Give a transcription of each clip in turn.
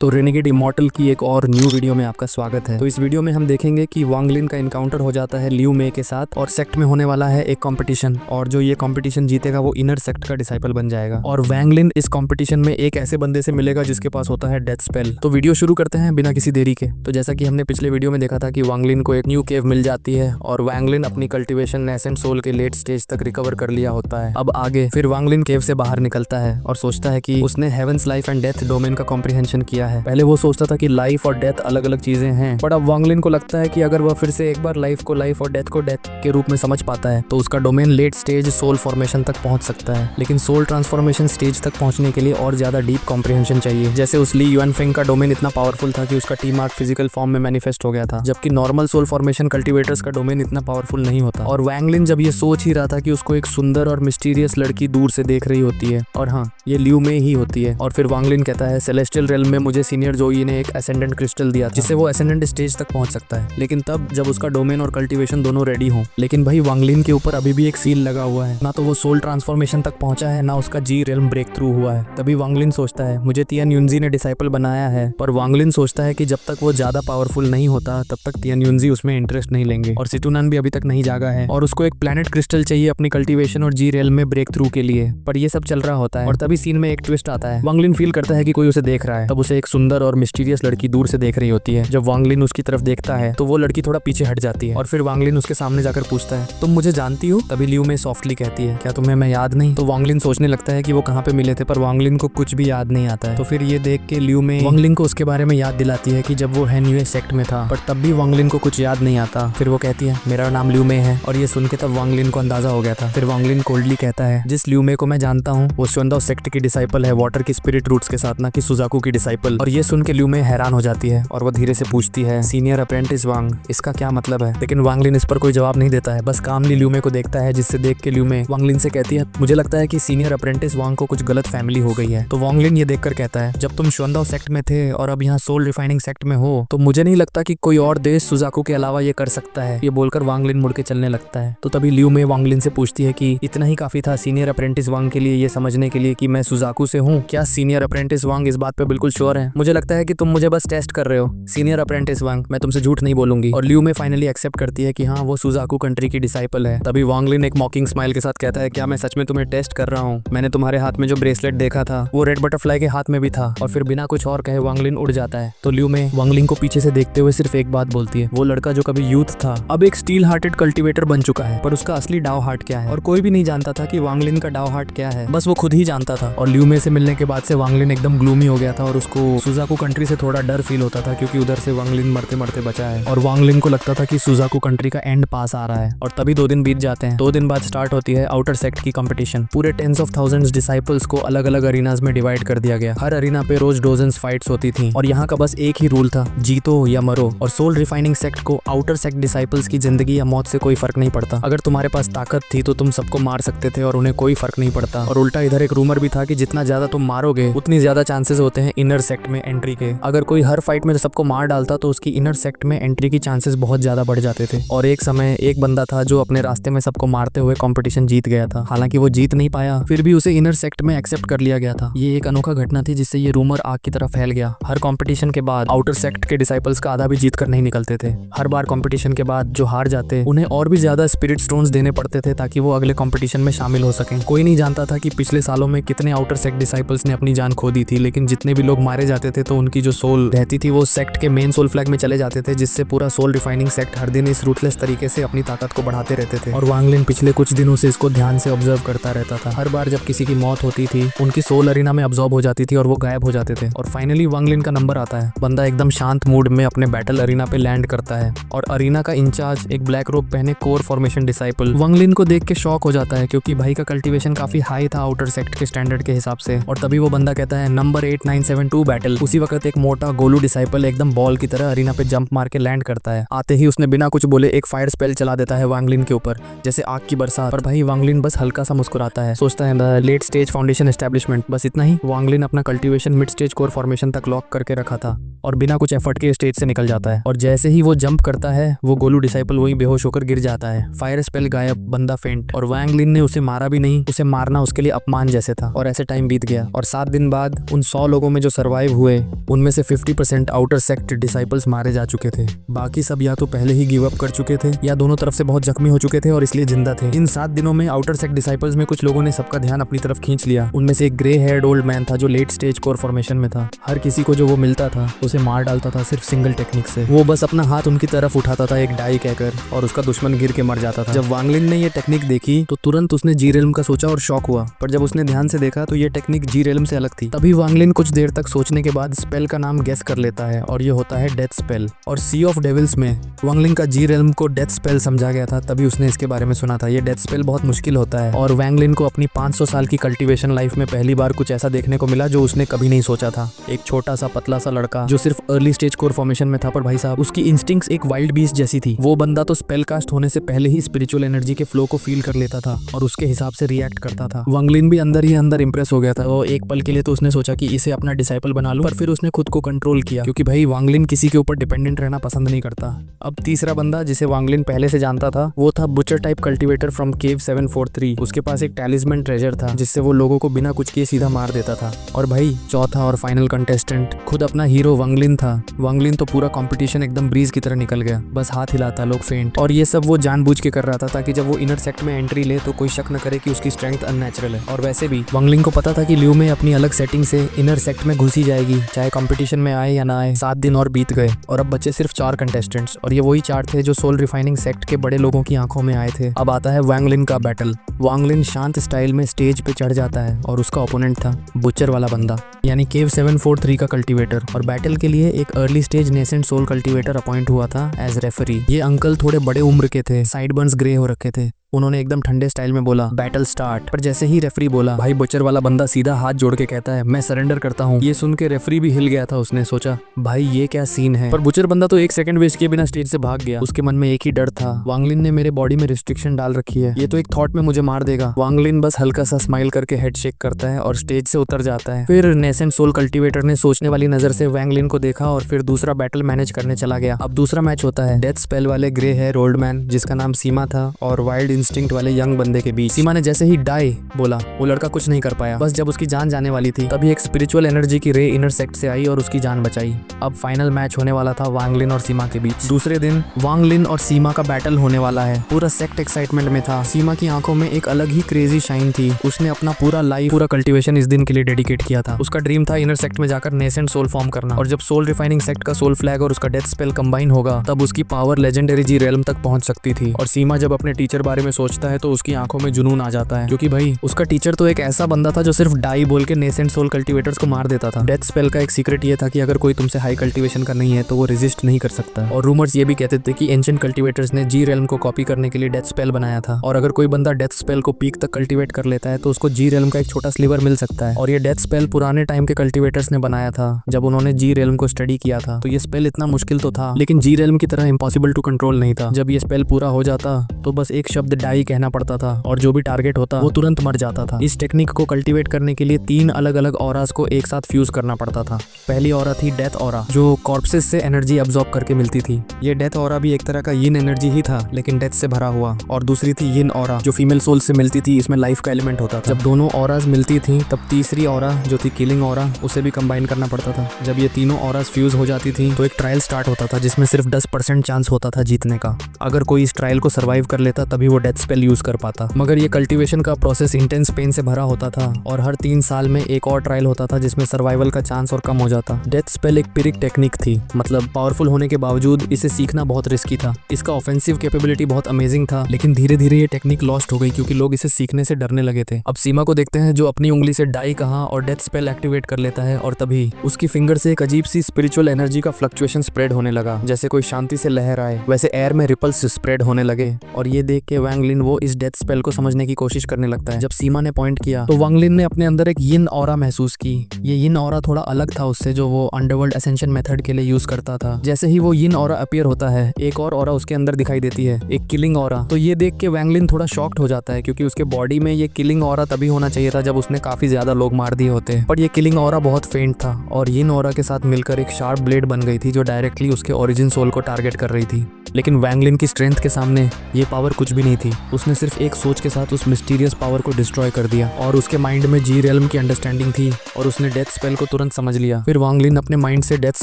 तो renegade immortal की एक और न्यू वीडियो में आपका स्वागत है। तो इस वीडियो में हम देखेंगे कि वांग लिन का इनकाउंटर हो जाता है लियू मे के साथ और सेक्ट में होने वाला है एक कंपटीशन, और जो ये कंपटीशन जीतेगा वो इनर सेक्ट का डिसाइपल बन जाएगा। और वांग लिन इस कंपटीशन में एक ऐसे बंदे से मिलेगा जिसके पास होता है डेथ स्पेल। तो वीडियो शुरू करते हैं बिना किसी देरी के। तो जैसा कि हमने पिछले वीडियो में देखा था कि वांग लिन को एक न्यू केव मिल जाती है और वांग लिन अपनी कल्टिवेशन नेसेंट सोल के लेट स्टेज तक रिकवर कर लिया होता है। अब आगे फिर वांग लिन केव से बाहर निकलता है और सोचता है कि उसने heavens life and death domain का कॉम्प्रिहेंशन किया है। पहले वो सोचता था कि लाइफ और डेथ अलग अलग चीजें हैं, बट अब वांग लिन को लगता है कि अगर वह फिर से एक बार लाइफ को लाइफ और डेथ को डेथ के रूप में समझ पाता है तो उसका domain late stage soul formation तक पहुंच सकता है। लेकिन सोल ट्रांसफॉर्मेशन स्टेज तक पहुंचने के लिए और ज्यादा डीप कॉम्प्रिहेंशन चाहिए। जैसे उस ली युआनफेंग का डोमेन इतना पावरफुल था कि उसका टी मार्क फिजिकल फॉर्म में मैनिफेस्ट हो गया था, जबकि नॉर्मल सोल फॉर्मेशन कल्टिवेटर्स का डोमेन इतना पावरफुल नहीं होता। और वांग लिन जब ये सोच ही रहा था कि उसको एक सुंदर और मिस्टीरियस लड़की दूर से देख रही होती है, और हाँ, ये लियू में ही होती है। और फिर वांग लिन कहता है सेलेस्टियल रेल्म में मुझे सीनियर जोई ने एक एसेंडेंट क्रिस्टल दिया जिससे वो एसेंडेंट स्टेज तक पहुंच सकता है, लेकिन तब जब उसका डोमेन और कल्टीवेशन दोनों रेडी हो। लेकिन भाई वांग लिन के ऊपर अभी भी एक सील लगा हुआ है, ना तो वो सोल ट्रांसफॉर्मेशन तक पहुंचा है, ना उसका जी रेल्म ब्रेक थ्रू हुआ है। तभी वांग लिन सोचता है मुझे तियान युनजी ने डिसाइपल बनाया है, पर वांग लिन सोचता है कि जब तक वो ज्यादा पावरफुल नहीं होता तब तक तियान युनजी उसमें इंटरेस्ट नहीं लेंगे। और सिटुनान भी अभी तक नहीं जागा है और उसको एक प्लैनेट क्रिस्टल चाहिए अपनी कल्टीवेशन और जी रेल्म में ब्रेक थ्रू के लिए। पर ये सब चल रहा होता है और तभी सीन में एक ट्विस्ट आता है। वांग लिन फील करता है कि कोई उसे देख रहा है। तब उसे एक सुंदर और मिस्टीरियस लड़की दूर से देख रही होती है। जब वांग लिन उसकी तरफ देखता है तो वो लड़की थोड़ा पीछे हट जाती है और फिर वांग लिन उसके सामने जाकर पूछता है तुम मुझे जानती हो? तभी लियू में सॉफ्टली कहती है क्या तुम्हें मैं याद नहीं? तो वांग लिन सोचने लगता है कि वो कहाँ पे मिले थे, पर वांग लिन को कुछ भी याद नहीं आता है। तो फिर ये देख के लियू में वांग लिन को उसके बारे में याद दिलाती है कि जब वो हेन्यूए सेक्ट में था, पर तब भी वांग लिन को कुछ याद नहीं आता। फिर वो कहती है मेरा नाम लियू में है, और ये सुन के तब वांग लिन को अंदाजा हो गया था। फिर वांग लिन कोल्डली कहता है जिस लियू में को मैं जानता हूँ वो श्योंदाओ सेक्ट की डिसाइपल है, वाटर की स्पिरिट रूट्स के साथ, ना कि सुजाकू की डिसाइपल। और ये सुन के लियू में हैरान हो जाती है और वो धीरे से पूछती है सीनियर अप्रेंटिस वांग, इसका क्या मतलब है? लेकिन वांग लिन इस पर कोई जवाब नहीं देता है, बस कामली लियू में को देखता है, जिससे देख के लियू में वांग लिन से कहती है मुझे लगता है कि सीनियर अप्रेंटिस वांग को कुछ गलत फैमिली हो गई है। तो वांग लिन ये देखकर कहता है जब तुम श्योंदाओ सेक्ट में थे और अब यहाँ सोल रिफाइनिंग सेक्ट में हो तो मुझे नहीं लगता कि कोई और देश सुजाकू के अलावा ये कर सकता है। ये बोलकर वांग लिन मुड़ के चलने लगता है। तो तभी लियू में वांग लिन से पूछती है कि इतना ही काफी था सीनियर अप्रेंटिस वांग के लिए ये समझने के लिए कि मैं सुजाकू से हूँ? क्या सीनियर अप्रेंटिस वांग इस बात पे बिल्कुल श्योर है? मुझे लगता है कि तुम मुझे बस टेस्ट कर रहे हो सीनियर अप्रेंटिस वांग, मैं तुमसे झूठ नहीं बोलूंगी। और लियू में फाइनली एक्सेप्ट करती है कि हाँ वो सुजाकू कंट्री की डिसाइपल है। तभी वांग लिन एक मॉकिंग स्माइल के साथ कहता है क्या मैं सच में तुम्हें टेस्ट कर रहा हूँ? मैंने तुम्हारे हाथ में जो ब्रेसलेट देखा था वो रेड बटरफ्लाई के हाथ में भी था। और फिर बिना कुछ और कहे वांग लिन उड़ जाता है। तो लियू में वांग लिन को पीछे से देखते हुए सिर्फ एक बात बोलती है वो लड़का जो कभी यूथ था अब एक स्टील हार्टेड कल्टिवेटर बन चुका है, पर उसका असली डाव हार्ट क्या है? और कोई भी नहीं जानता था कि वांग लिन का डाव हार्ट क्या है, बस वो खुद ही जानता था। और लियू में से मिलने के बाद से वांग लिन एकदम ग्लूमी हो गया था और उसको सुजाकू कंट्री से थोड़ा डर फील होता था, क्योंकि उधर से वांग लिन मरते मरते बचा है और वांग लिन को लगता था कि सुजाकू कंट्री का एंड पास आ रहा है। और तभी 2 दिन बीत जाते हैं। 2 दिन बाद स्टार्ट होती है आउटर सेक्ट की कंपटीशन। पूरे टेंस ऑफ थाउजेंड्स डिसाइपल्स को अलग अलग अरीनाज में डिवाइड कर दिया गया। हर अरीना पे रोज डोजन्स फाइट्स होती थी और यहाँ का बस एक ही रूल था, जीतो या मरो। और सोल रिफाइनिंग सेक्ट को आउटर सेक्ट डिसाइपल्स की जिंदगी या मौत से कोई फर्क नहीं पड़ता। अगर तुम्हारे पास ताकत थी तो तुम सबको मार सकते थे और उन्हें कोई फर्क नहीं पड़ता। और उल्टा इधर एक रूमर भी था कि जितना ज्यादा तुम मारोगे उतनी ज्यादा चांसेस होते हैं इनर सेक्ट में एंट्री के। अगर कोई हर फाइट में सबको मार डालता तो उसकी इनर सेक्ट में एंट्री की चांसेस बहुत ज्यादा बढ़ जाते थे। और एक समय एक बंदा था जो अपने रास्ते में सबको मारते हुए कंपटीशन जीत गया था। हालांकि वो जीत नहीं पाया, फिर भी उसे इनर सेक्ट में एक्सेप्ट कर लिया गया था। ये एक अनोखा घटना थी जिससे ये रूमर आग की तरह फैल गया। हर कंपटीशन के बाद आउटर सेक्ट के डिसाइपल्स का आधा भी जीत कर नहीं निकलते थे। हर बार कंपटीशन के बाद जो हार जाते उन्हें और भी ज्यादा स्पिरिट स्टोन्स देने पड़ते थे ताकि वो अगले कंपटीशन में शामिल हो सकें। कोई नहीं जानता था कि पिछले सालों में कितने आउटर सेक्ट डिसाइपल्स ने अपनी जान खो दी थी, लेकिन जितने भी लोग मारे जाते थे तो उनकी जो सोल रहती थी वो सेक्ट के मेन सोल फ्लैग में चले जाते थे, जिससे पूरा सोल रिफाइनिंग सेक्ट हर दिन इस रूटलेस तरीके से अपनी ताकत को बढ़ाते रहते थे। और वांग लिन पिछले कुछ दिनों से इसको ध्यान से ऑब्जर्व करता रहता था। हर बार जब किसी की मौत होती थी उनकी सोल अरीना में अब्सॉर्ब हो जाती थी और वो गायब हो जाते थे। और फाइनली वांग लिन का नंबर आता है। बंदा एकदम शांत मूड में अपने बैटल अरीना पे लैंड करता है और अरीना का इंचार्ज एक ब्लैक रोब पहने कोर फॉर्मेशन डिसाइपल वांग लिन को देख के शॉक हो जाता है, क्योंकि भाई का कल्टीवेशन काफी हाई था आउटर सेक्ट के स्टैंडर्ड के हिसाब से। और तभी वो बंदा कहता है नंबर 8972 बैटल। उसी वक्त एक मोटा गोलू डिसाइपल एकदम बॉल की तरह अरीना पे जंप मार के लैंड करता है। आते ही उसने बिना कुछ बोले एक फायर स्पेल चला देता है वांग लिन के ऊपर, जैसे आग की बरसात। पर भाई वांग लिन बस हल्का सा मुस्कुराता है, सोचता है the late stage foundation establishment, बस इतना ही। वांग लिन अपना cultivation mid stage core formation तक लॉक करके रखा था। और बिना कुछ एफर्ट के स्टेज से निकल जाता है। और जैसे ही वो जंप करता है वो गोलू डिसाइपल वही बेहोश होकर गिर जाता है। फायर स्पेल गायब, बंदा फेंट। और वांग लिन ने उसे मारा भी नहीं, उसे मारना उसके लिए अपमान जैसे था। और ऐसे टाइम बीत गया और 7 दिन बाद उन 100 लोगों में जो सर्वाइव हुए उनमें से 50% आउटर सेक्ट डिसाइपल्स मारे जा चुके थे। बाकी सब या तो पहले ही गिव अप कर चुके थे या दोनों तरफ से बहुत जख्मी हो चुके थे और इसलिए जिंदा थे। इन 7 दिनों में आउटर सेक्ट डिसाइपल्स में कुछ लोगों ने सबका ध्यान अपनी तरफ खींच लिया। उनमें से एक ग्रे हेयर्ड ओल्ड मैन था जो लेट स्टेज कोर फॉर्मेशन में था। हर किसी को जो वो मिलता था उसे मार डालता था सिर्फ सिंगल टेक्निक से। वो बस अपना हाथ उनकी तरफ उठाता था एक डाई कहकर और उसका दुश्मन गिर के मर जाता था। जब वांग लिन ने ये टेक्निक देखी तो तुरंत उसने जी रेल्म का सोचा और शॉक हुआ, पर जब उसने ध्यान से देखा तो ये टेक्निक जी रेल्म से अलग थी। तभी वांग लिन कुछ देर तक सोचने के बाद स्पेल का नाम गेस कर लेता है और ये होता है डेथ स्पेल। और सी ऑफ डेविल्स में वांग लिन का जी रेल्म को डेथ स्पेल समझा गया था, तभी उसने इसके बारे में सुना था। ये डेथ स्पेल बहुत मुश्किल होता है और वांग लिन को अपनी 500 साल की कल्टीवेशन लाइफ में पहली बार कुछ ऐसा देखने को मिला जो उसने कभी नहीं सोचा था। एक छोटा सा पतला सा लड़का जो सिर्फ अर्ली स्टेज कोर फॉर्मेशन में था, पर भाई साहब उसकी इंस्टिंक्ट्स एक वाइल्ड बीस्ट जैसी थी। वो बंदा तो स्पेल कास्ट होने से पहले ही स्पिरिचुअल एनर्जी के फ्लो को फील कर लेता था और उसके हिसाब से रिएक्ट करता था। वांग लिन भी अंदर ही अंदर इंप्रेस हो गया था। वो एक पल के लिए तो उसने सोचा कि इसे अपना डिसाइपल बना लूं, पर फिर उसने खुद को कंट्रोल किया क्योंकि भाई वांग लिन किसी के ऊपर डिपेंडेंट रहना पसंद नहीं करता। अब तीसरा बंदा जिसे वांग लिन पहले से जानता था वो था बुचर टाइप कल्टीवेटर फ्रॉम केव 743। उसके पास एक टैलिस्मैन ट्रेजर था जिससे वो लोगों को बिना कुछ किए सीधा मार देता था। और भाई चौथा और फाइनल कंटेस्टेंट खुद अपना हीरो वांग लिन था। वांग लिन तो पूरा कंपटीशन एकदम ब्रीज की तरह निकल गया, बस हाथ हिलाता लोग फेंट। और ये सब वो जानबूझ के कर रहा था ताकि जब वो इनर सेक्ट में एंट्री ले तो कोई शक न करे कि उसकी स्ट्रेंथ अननेचुरल है। और वैसे भी वांग लिन को पता था कि लियू में अपनी अलग सेटिंग से इनर सेक्ट में घुसी जाएगी, चाहे कंपटीशन में आए या ना आए। 7 दिन और बीत गए और अब बचे सिर्फ 4 कंटेस्टेंट्स और ये वही 4 थे जो सोल रिफाइनिंग सेक्ट के बड़े लोगों की आंखों में आए थे। अब आता है वांग लिन का बैटल। वांग लिन शांत स्टाइल में स्टेज पे चढ़ जाता है और उसका ओपोनेंट था बुचर वाला बंदा यानी केव 743 का कल्टीवेटर। और बैटल के लिए एक early stage nascent soul cultivator appoint हुआ था एज रेफरी। ये अंकल थोड़े बड़े उम्र के थे, साइड बर्न्स ग्रे हो रखे थे। उन्होंने एकदम ठंडे स्टाइल में बोला बैटल स्टार्ट। पर जैसे ही रेफरी बोला भाई बुचर वाला बंदा सीधा हाथ जोड़ के कहता है मैं सरेंडर करता हूँ। ये सुन के रेफरी भी हिल गया था। उसने सोचा भाई ये क्या सीन है, पर बुचर बंदा तो 1 सेकंड वेस्ट किए बिना स्टेज से भाग गया। उसके मन में एक ही डर था, वांग लिन ने मेरे बॉडी में रिस्ट्रिक्शन डाल रखी है, ये तो एक थॉट में मुझे मार देगा। वांग लिन बस हल्का सा स्माइल करके हेड शेक करता है और स्टेज से उतर जाता है। फिर नेसेंट सोल कल्टीवेटर ने सोचने वाली नजर से वांग लिन को देखा और फिर दूसरा बैटल मैनेज करने चला गया। अब दूसरा मैच होता है डेथ स्पेल वाले ग्रे हेयर ओल्ड मैन जिसका नाम सीमा था और वाइल्ड इंस्टिंक्ट वाले यंग बंदे के बीच। सीमा ने जैसे ही डाई बोला वो लड़का कुछ नहीं कर पाया। बस जब उसकी जान जाने वाली थी तभी एक स्पिरिचुअल एनर्जी की रे इनर सेक्ट से आई और उसकी जान बचाई। अब फाइनल मैच होने वाला था वांग लिन और सीमा के बीच। दूसरे दिन वांग लिन और सीमा का बैटल होने वाला है। पूरा सेक्ट एक्साइटमेंट में था। सीमा की आंखों में एक अलग ही क्रेजी शाइन थी। उसने अपना पूरा लाइफ पूरा कल्टीवेशन इस दिन के लिए डेडिकेट किया था। उसका ड्रीम था इनर सेक्ट में जाकर नेसेंट सोल फॉर्म करना और जब सोल रिफाइनिंग सेक्ट का सोल फ्लैग और उसका डेथ स्पेल कंबाइन होगा तब उसकी पावर लेजेंडरी जी रेल्म तक पहुंच सकती थी। और सीमा जब अपने टीचर बारे में सोचता है तो उसकी आंखों में जुनून आ जाता है क्योंकि भाई उसका टीचर तो एक ऐसा बंदा था जो सिर्फ डाई बोल के नेसेंट सोल कल्टीवेटर्स को मार देता था। डेथ स्पेल का एक सीक्रेट ये था कि अगर कोई तुमसे हाई कल्टीवेशन का नहीं है तो वो रेजिस्ट नहीं कर सकता। और रूमर्स ये भी कहते थे कि एंशिएंट कल्टीवेटर्स ने जी रेल्म को कॉपी करने के लिए डेथ स्पेल बनाया था और अगर कोई बंदा डेथ स्पेल को पीक तक कल्टीवेट कर लेता है तो उसको जी रेल्म का एक छोटा स्लीवर मिल सकता है। और ये डेथ स्पेल पुराने टाइम के कल्टीवेटर्स ने बनाया था जब उन्होंने जी रेल्म को स्टडी किया था। तो ये स्पेल इतना मुश्किल तो था लेकिन जी रेल्म की तरह इम्पॉसिबल टू कंट्रोल नहीं था। जब ये स्पेल पूरा हो जाता तो बस एक शब्द डाई कहना पड़ता था और जो भी टारगेट होता वो तुरंत मर जाता था। इस टेक्निक को कल्टीवेट करने के लिए 3 अलग अलग ऑरास को एक साथ फ्यूज करना पड़ता था। पहली ऑरा थी डेथ ऑरा जो कॉर्प्सेस से एनर्जी अब्सॉर्ब करके मिलती थी। ये डेथ ऑरा भी एक तरह का यिन एनर्जी ही था लेकिन डेथ से भरा हुआ। और दूसरी थी यिन ऑरा जो फीमेल सोल से मिलती थी, इसमें लाइफ का एलिमेंट होता था। जब दोनों ऑरास मिलती थी तब तीसरी ऑरा जो थी किलिंग ऑरा उसे भी कंबाइन करना पड़ता था। जब ये तीनों ऑरास फ्यूज हो जाती थी तो एक ट्रायल स्टार्ट होता था जिसमें सिर्फ 10% चांस होता था जीतने का। अगर कोई इस ट्रायल को सर्वाइव कर लेता तभी वो डेथ स्पेल यूज कर पाता। मगर ये कल्टीवेशन का प्रोसेस इंटेंस पेन से भरा होता था और हर 3 साल में एक और ट्रायल होता था जिसमें सर्वाइवल का चांस और कम हो जाता। डेथ स्पेल एक पिरिक टेक्निक थी, मतलब पावरफुल होने के बावजूद इसे सीखना बहुत रिस्की था। इसका ऑफेंसिव कैपेबिलिटी बहुत अमेजिंग था लेकिन धीरे धीरे ये टेक्निक लॉस्ट हो गई क्योंकि लोग इसे सीखने से डरने लगे थे। अब सीमा को देखते हैं जो अपनी उंगली से डाई कहा और डेथ स्पेल एक्टिवेट कर लेता है और तभी उसकी फिंगर से एक अजीब सी स्पिरिचुअल एनर्जी का फ्लक्चुएशन स्प्रेड होने लगा। जैसे कोई शांति से लहर आए वैसे एयर में रिपल्स स्प्रेड होने लगे और ये देख के वांग वांगलिन वो इस डेथ स्पेल को समझने की कोशिश करने लगता है। जब सीमा ने पॉइंट किया तो वांगलिन ने अपने अंदर एक यिन ऑरा महसूस की। ये यिन ऑरा थोड़ा अलग था उससे जो वो अंडरवर्ल्ड असेंशन मेथड के लिए यूज करता था। जैसे ही वो यिन ऑरा अपीयर होता है, एक और ऑरा उसके अंदर दिखाई देती है, एक किलिंग ऑरा। तो ये देख के वांगलिन थोड़ा शॉक्ड हो जाता है क्योंकि उसके बॉडी में ये किलिंग ऑरा तभी होना चाहिए था जब उसने काफी ज्यादा लोग मार दिए होते। पर ये किलिंग ऑरा बहुत फेंट था और यिन ऑरा के साथ मिलकर एक शार्प ब्लेड बन गई थी जो डायरेक्टली उसके ओरिजिन सोल को टारगेट कर रही थी। लेकिन वांगलिन की स्ट्रेंथ के सामने ये पावर कुछ भी नहीं थी। उसने सिर्फ एक सोच के साथ उस मिस्टीरियस पावर को डिस्ट्रॉय कर दिया और उसके माइंड में जी रेल्म की अंडरस्टैंडिंग थी और उसने डेथ स्पेल को तुरंत समझ लिया। फिर वांगलिन अपने माइंड से डेथ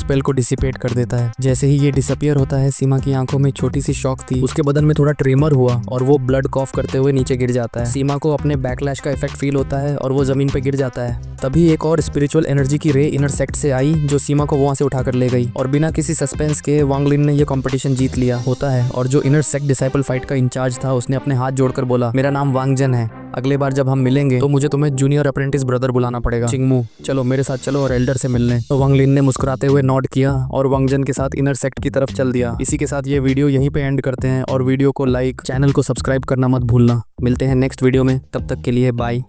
स्पेल को डिसिपेट कर देता है। जैसे ही ये डिसअपियर होता है, सीमा की आंखों में छोटी सी शॉक थी, उसके बदन में थोड़ा ट्रेमर हुआ और वो ब्लड कॉफ करते हुए नीचे गिर जाता है। सीमा को अपने बैकलैश का इफेक्ट फील होता है और वो जमीन पे गिर जाता है। तभी एक और स्पिरिचुअल एनर्जी की रे इनर सेक्ट से आई जो सीमा को वहां से उठाकर ले गई और बिना किसी सस्पेंस के वांगलिन ने ये कंपटीशन जीत लिया होता है। और जो इनर सेक्ट डिसाइपल फाइट का इंचार्ज था उसने अपने हाथ जोड़कर बोला, मेरा नाम वांगजन है, अगले बार जब हम मिलेंगे तो मुझे तुम्हें जूनियर अप्रेंटिस ब्रदर बुलाना पड़ेगा। चिंगमू, चलो मेरे साथ चलो और एल्डर से मिलने। तो वांगलिन ने मुस्कुराते हुए नॉड किया और वांगजन के साथ इनर सेक्ट की तरफ चल दिया। इसी के साथ ये वीडियो यहीं पे एंड करते हैं और वीडियो को लाइक, चैनल को सब्सक्राइब करना मत भूलना। मिलते हैं नेक्स्ट वीडियो में, तब तक के लिए बाय।